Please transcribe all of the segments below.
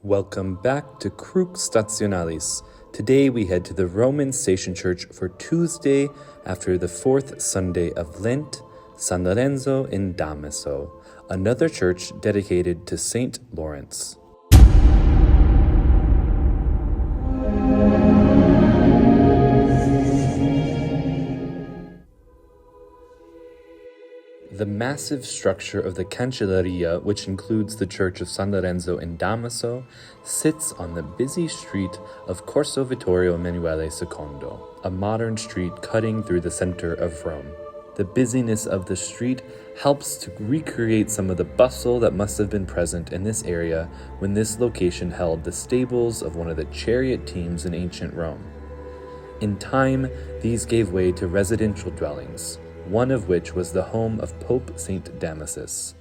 Welcome back to Crux Stationalis. Today we head to the Roman Station Church for Tuesday after the fourth Sunday of Lent, San Lorenzo in Damaso, another church dedicated to Saint Lawrence. The massive structure of the Cancelleria, which includes the church of San Lorenzo in Damaso, sits on the busy street of Corso Vittorio Emanuele II, a modern street cutting through the center of Rome. The busyness of the street helps to recreate some of the bustle that must have been present in this area when this location held the stables of one of the chariot teams in ancient Rome. In time, these gave way to residential dwellings, one of which was the home of Pope St. Damaso.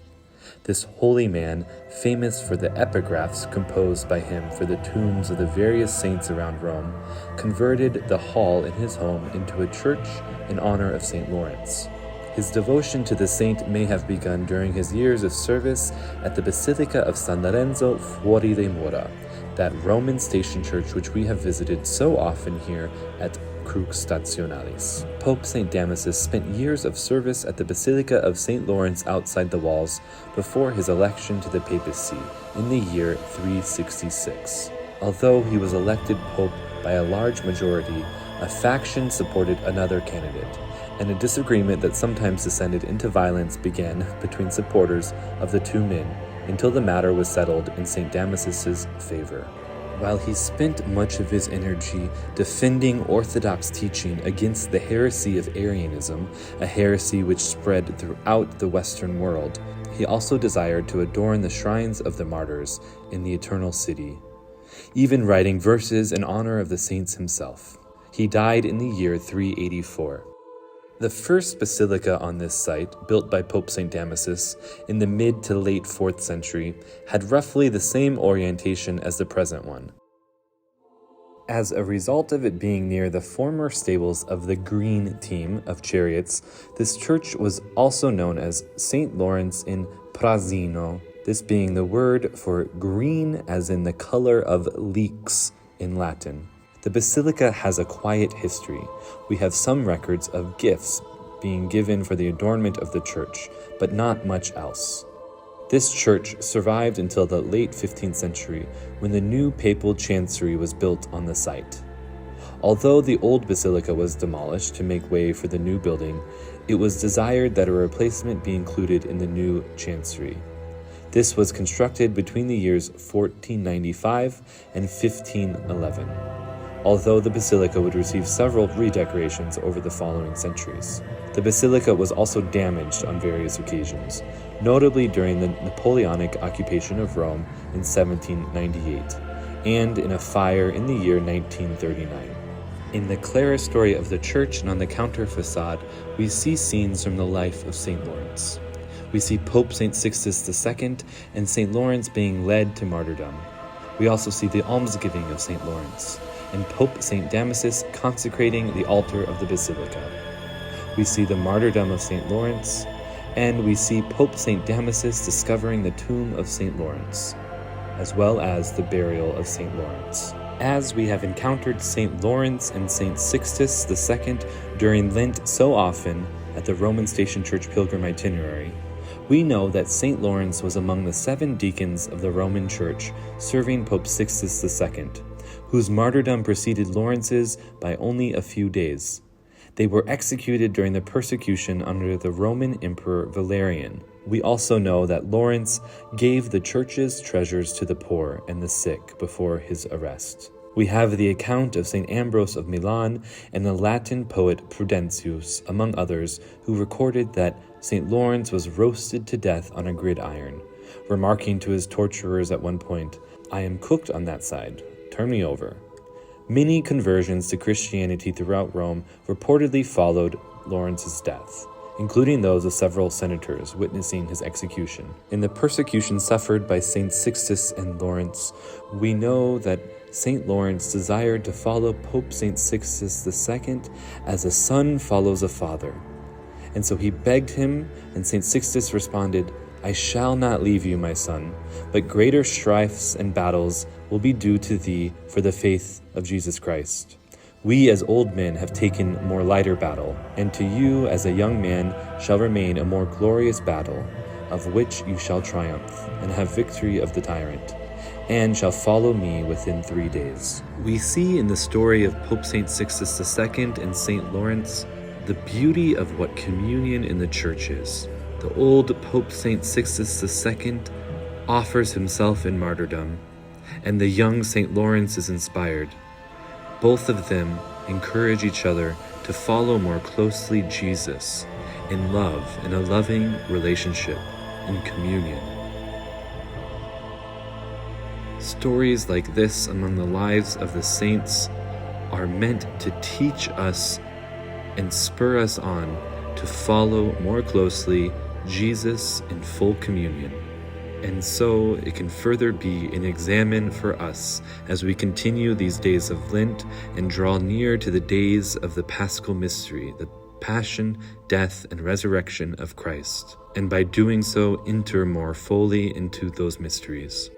This holy man, famous for the epigraphs composed by him for the tombs of the various saints around Rome, converted the hall in his home into a church in honor of St. Lawrence. His devotion to the saint may have begun during his years of service at the Basilica of San Lorenzo fuori le mura, that Roman station church which we have visited so often here at Crux Stationalis. Pope St. Damaso spent years of service at the Basilica of St. Lawrence outside the walls before his election to the papacy in the year 366. Although he was elected pope by a large majority, a faction supported another candidate, and a disagreement that sometimes descended into violence began between supporters of the two men until the matter was settled in St. Damaso's favor. While he spent much of his energy defending Orthodox teaching against the heresy of Arianism, a heresy which spread throughout the Western world, he also desired to adorn the shrines of the martyrs in the Eternal City, even writing verses in honor of the saints himself. He died in the year 384. The first basilica on this site, built by Pope St. Damaso in the mid to late 4th century, had roughly the same orientation as the present one. As a result of it being near the former stables of the Green team of chariots, this church was also known as St. Lawrence in Prazzino, this being the word for green as in the color of leeks in Latin. The basilica has a quiet history. We have some records of gifts being given for the adornment of the church, but not much else. This church survived until the late 15th century, when the new papal chancery was built on the site. Although the old basilica was demolished to make way for the new building, it was desired that a replacement be included in the new chancery. This was constructed between the years 1495 and 1511. Although the basilica would receive several redecorations over the following centuries. The basilica was also damaged on various occasions, notably during the Napoleonic occupation of Rome in 1798, and in a fire in the year 1939. In the clerestory of the church and on the counter facade, we see scenes from the life of St. Lawrence. We see Pope St. Sixtus II and St. Lawrence being led to martyrdom. We also see the almsgiving of St. Lawrence, and Pope St. Damaso consecrating the altar of the basilica. We see the martyrdom of St. Lawrence, and we see Pope St. Damaso discovering the tomb of St. Lawrence, as well as the burial of St. Lawrence. As we have encountered St. Lawrence and St. Sixtus II during Lent so often at the Roman Station Church pilgrim itinerary, we know that St. Lawrence was among the 7 deacons of the Roman Church serving Pope Sixtus II, whose martyrdom preceded Lawrence's by only a few days. They were executed during the persecution under the Roman Emperor Valerian. We also know that Lawrence gave the church's treasures to the poor and the sick before his arrest. We have the account of St. Ambrose of Milan and the Latin poet Prudentius, among others, who recorded that St. Lawrence was roasted to death on a gridiron, remarking to his torturers at one point, "I am cooked on that side. Turn me over." Many conversions to Christianity throughout Rome reportedly followed Lawrence's death, including those of several senators witnessing his execution. In the persecution suffered by St. Sixtus and Lawrence, we know that St. Lawrence desired to follow Pope St. Sixtus II as a son follows a father. And so he begged him, and St. Sixtus responded, I shall not leave you, my son, but greater strifes and battles will be due to thee for the faith of Jesus Christ. We as old men have taken more lighter battle, and to you as a young man shall remain a more glorious battle, of which you shall triumph, and have victory of the tyrant, and shall follow me within 3 days. We see in the story of Pope St. Sixtus II and St. Lawrence the beauty of what communion in the Church is. The old Pope St. Sixtus II offers himself in martyrdom, and the young St. Lawrence is inspired. Both of them encourage each other to follow more closely Jesus in love, in a loving relationship, in communion. Stories like this among the lives of the saints are meant to teach us and spur us on to follow more closely Jesus in full communion. And so it can further be an examine for us as we continue these days of Lent and draw near to the days of the Paschal Mystery, the passion, death, and resurrection of Christ, and by doing so enter more fully into those mysteries.